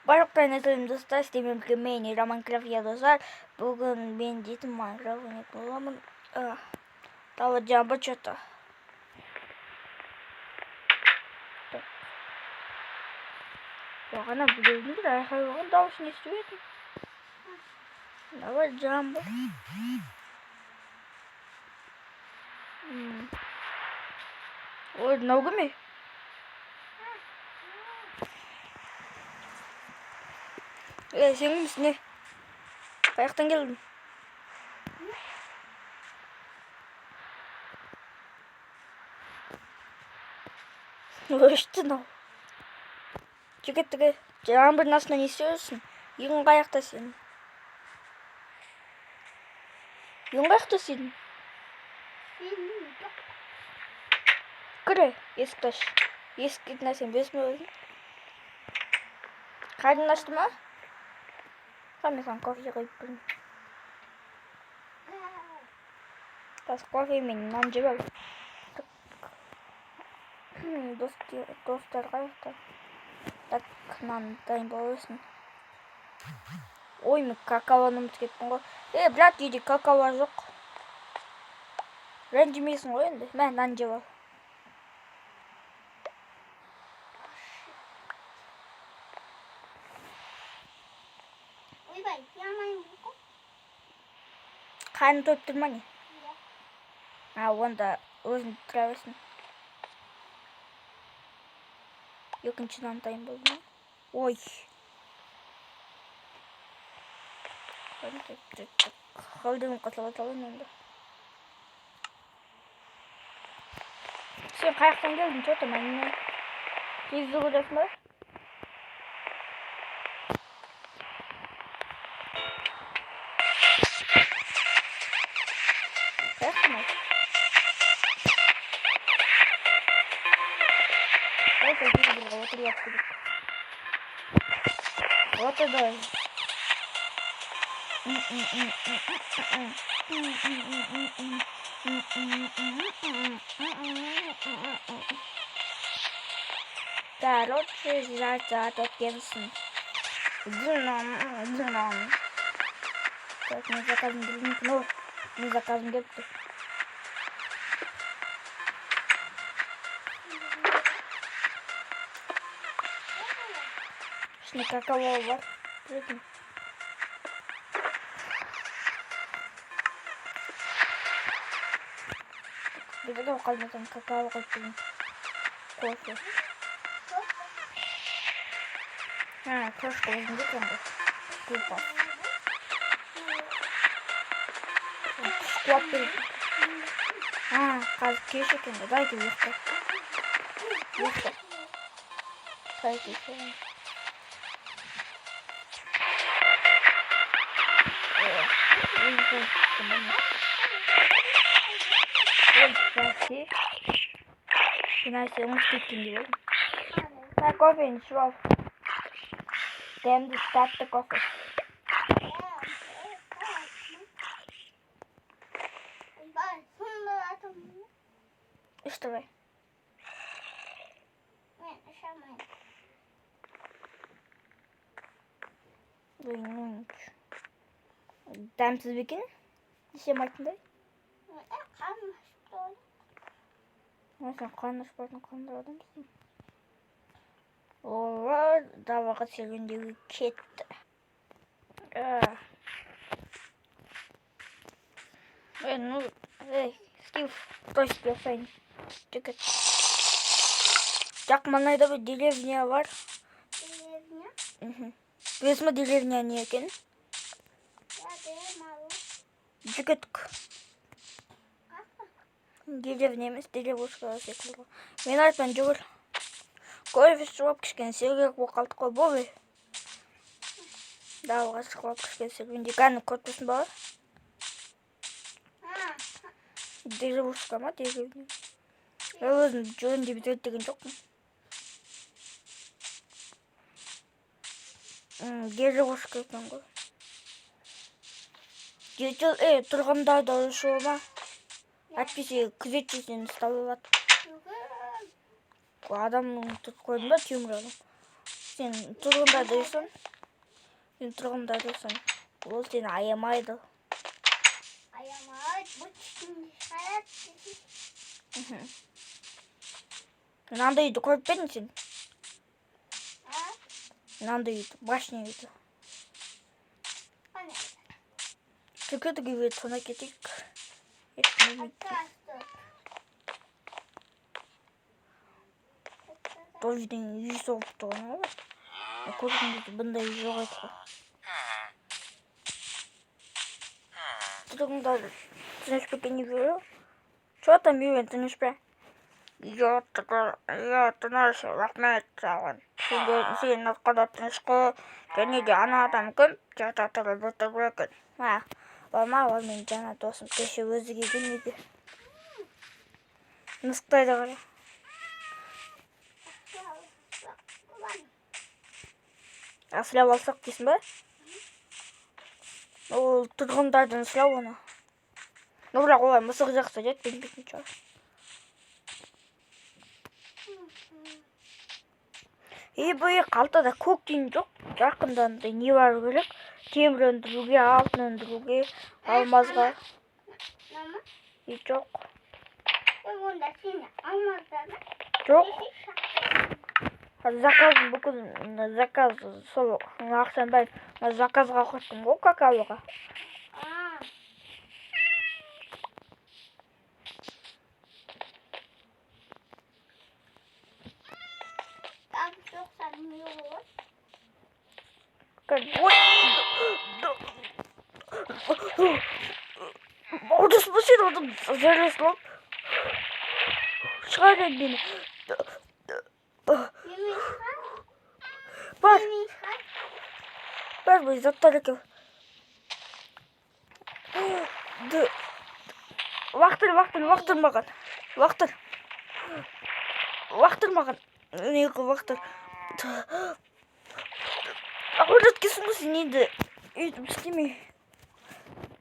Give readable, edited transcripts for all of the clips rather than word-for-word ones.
барлықтарыңа сәлем достар, сіздермен бірге мен Роман-Крафт достар. Бүгін мен дейтін Майнкрафт ойнайтын боламын. Тағы жаңбыр что-то. Бағана біреудің айқай болған дауысын естіп едім. Давай жаңбыр. Ой, мынау кім? Сен кімсің не? Қаяқтан келдің? Өшті мынау. Жігіттігі жаңбырдың астында не істеп жүрсің? Үйің қаяқта сенің? Үйің қаяқта сенің? Кіре, есікті аш. Есіктің нәрсені білесің бе өзің? Қарның ашты ма? Мен саған кофе құйып берейін. Қазір кофе мен нан жеп ал. Достар қаяқта? Так, нан дайын бола берсін. Ой, мен какаоны ұмытып кеттім ғой. Брат, үйде какао жоқ. Ренжімейсің ғой енді. Мә, нан жеп ал. Қарны тойып тұр ма не? Онда өзің тұра берсін. Екінші нан дайын болды ма? Ой. Холодильник қосылып салайын енді. Сен қаяқтан келдің, что-то мәніне? Кезді көресің ба? Қаяқтан ал? Қайта кездерге отырып керек. Отырды. Короче, зат оттенсын. Динам. Так, мы заказываем дринк. Ну, мы заказываем где-то. Шли какао бар. Прикинь. Где-то указано там какао хотим. Кофе. Крошка возьми там. Купа. Шквапы. Қазір кешек енді. Дайте ұйықта. Дайте ұйықта. Нәсе ұмытып кеткен деп едім. Кофені ішіп ал. Дәмді тәтті кофе. İç давай. Мен іше алмаймын. Дәмсіз бе екен? Іше алмайтындай? Қарным ашып тұр. Сен қарны ашпайтын қандай адамсың? Олар далаға серуендеуге кетті. Стив, брось телефон. Жігіт. Жақ маңайда бір деревня бар. Деревня? Білесің бе деревня не екен? Жігіт. Деревня емес, деревушка секілді. Мен артынан жүгір. Кофе шығып кішкене сергек болып қалдық қой, болды. Далаға шығып кішкене серуенде. Кәні көріп ба? Деревушка ма, деревня? Өзім жөнінде бітіреді деген жоқпын. Деревушка екен ғой. Тұрғындарды ұшуы ма? Әйтпесе күзетшісін ұстап алады. Адамның тұтып қойдым ба, темір адам. Сен тұрғында дейсің. Сен тұрғында дейсің. Ол сені аямайды. Аямайды. Бұл кішкентай шығарады. Мынандай үйді көріп пе едің сен? А? Мынандай үйді, башня үйді. Қане? Түкеді күйбеді, сона кетейік. Ешкім Дождың үй соғып тұрғаны ғой. Көргенде бұндай үй жоқ еді ғой. Тұрғындар тыныш па екен үйі? Что там үйін тыныш па? Я тыныш, рахмет саған. Сен арқада тыныш қой. Және де ана адам кім? Жата тұрып отырып екен. Болма, ол мен жаңа досым кеше өзі келген еді. Мысықтайды қара. Асылап алсақ дейсің ба? Ол тұрғындардың сұрау оны. Бірақ олар мысық жақсы жетпейтін шығар. Бұй қалтада көк тиын жоқ. Жақындан не бар керек? Темір өндіруге, алтын өндіруге, алмазға. Мама? Жоқ. Онда сені алмаздады. Жоқ. Заказым бүкіл заказ сол ақшаны бәрін заказға қоштым ғой, какаоға. Abi yoksa ne olur? Orada mısın orada? Zarası lan. Çıkar beni. Yemin çıkar. Var. Yemin çıkar. Ver bu zatları ki. Vaktır mаған. Vaktır mаған. Ne vaktır. Ақырет кесін мұсын енді өйтіп істеме.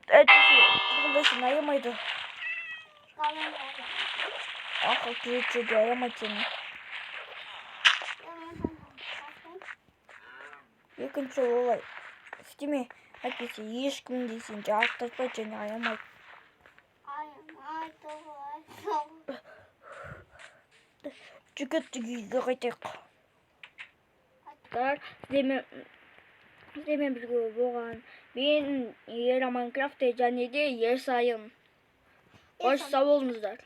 Әйтпесе тұрғында сені аямайды. Ақыл түретсе де аямайды сені. Екінші олай істеме. Әйтпесе ешкім де сені жақтыртпайды және аямайды. Жүгетті күйге қайтайық. Сіздермен бірге болған мен Ера Майнкрафтте және де Ерсайын. Қош сау болыңыздар.